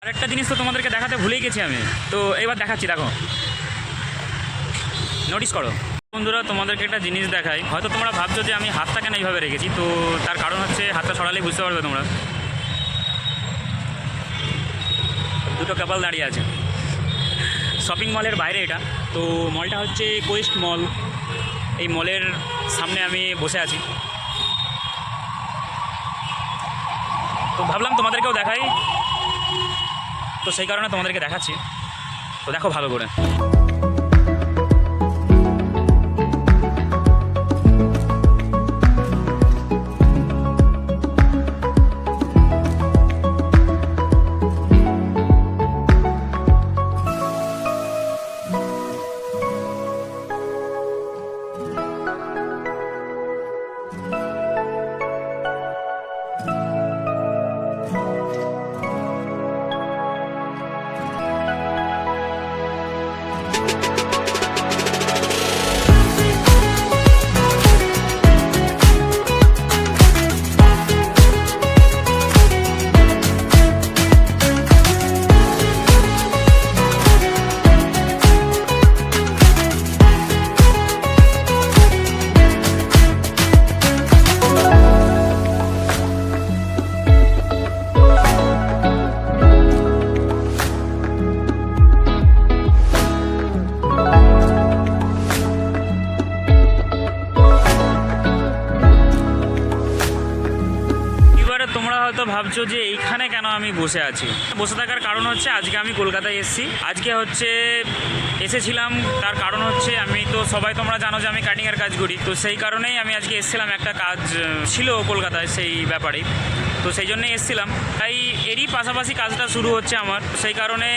আরেকটা জিনিস তো তোমাদেরকে দেখাতে ভুলেই গেছি আমি, তো এবার দেখাচ্ছি, দেখো, নোটিস করো বন্ধুরা। তোমাদেরকে একটা জিনিস দেখাই, হয়তো তোমরা ভাবছো যে আমি হাতটা কেন এইভাবে রেখেছি, তো তার কারণ হচ্ছে হাতটা সরালেই বুঝতে পারবে তোমরা। দুটো কাপাল দাঁড়িয়ে আছে শপিং মলের বাইরে, এটা তো মলটা হচ্ছে কোয়েস্ট মল। এই মলের সামনে আমি বসে আছি, তো ভাবলাম তোমাদেরকেও দেখাই, তো সেই কারণে তোমাদেরকে দেখাচ্ছি। তো দেখো ভালো করে। তোমরা হয়তো ভাবছো যে এইখানে কেন আমি বসে আছি। বসে থাকার কারণ হচ্ছে আজকে আমি কলকাতায় এসেছি। আজকে হচ্ছে এসেছিলাম, তার কারণ হচ্ছে আমি তো সবাই তোমরা জানো যে আমি কাটিংয়ের কাজ করি, তো সেই কারণেই আমি আজকে এসেছিলাম। একটা কাজ ছিল কলকাতায় সেই ব্যাপারেই, তো সেই জন্যই এসেছিলাম। তাই এরই পাশাপাশি কাজটা শুরু হচ্ছে আমার, সেই কারণে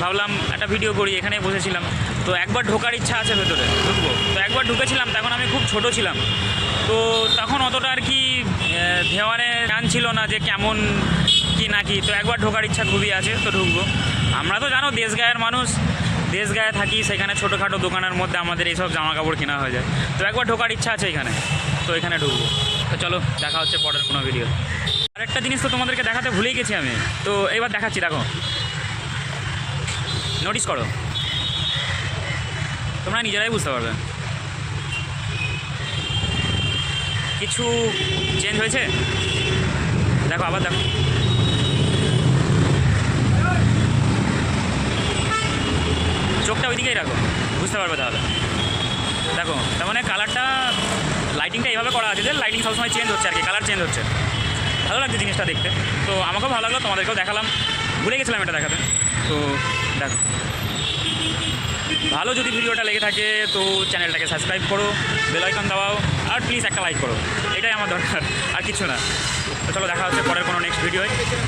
ভাবলাম একটা ভিডিও করি। এখানে বসেছিলাম, তো একবার ঢোকার ইচ্ছা আছে ভেতরে, ঢুকবো। তো একবার ঢুকেছিলাম, তখন আমি খুব ছোট ছিলাম, তো তখন অতটা আর কি দেওয়ানে জ্ঞান ছিল না যে কেমন কি নাকি। তো একবার ঢোকার ইচ্ছা খুবই আছে, তো ঢুকবো। আমরা তো জানো দেশগায়ের মানুষ, দেশগায়ে থাকি, সেখানে ছোটোখাটো দোকানের মধ্যে আমাদের এইসব জামা কাপড় কেনা হয়ে যায়। তো একবার ঢোকার ইচ্ছা আছে এখানে, তো এখানে ঢুকবো। তো চলো দেখা হচ্ছে পরের কোনো ভিডিও। আরেকটা জিনিস তো তোমাদেরকে দেখাতে ভুলেই গেছি আমি, তো এবার দেখাচ্ছি, দেখো, নোটিস করো, তোমরা নিজেরাই বুঝতে পারবে কিছু চেঞ্জ হয়েছে। দেখো আবার দেখো, চোখটা ওইদিকেই রাখো, বুঝতে পারবে তাহলে। দেখো তার মানে কালারটা, লাইটিংটা এইভাবে করা আছে যে লাইটিং সবসময় চেঞ্জ হচ্ছে আর কি, কালার চেঞ্জ হচ্ছে। ভালো লাগছে জিনিসটা দেখতে, তো আমাকেও ভালো লাগলো, তোমাদেরকেও দেখালাম। ভুলে গেছিলাম এটা দেখাতে। তো দেখো, ভালো যদি ভিডিওটা লেগে থাকে তো চ্যানেলটাকে সাবস্ক্রাইব করো, বেল আইকন দাবাও, আর প্লিজ একটা লাইক করো, এটাই আমার দরকার, আর কিছু না। তো চলো দেখা হচ্ছে পরের কোনো নেক্সট ভিডিওয়।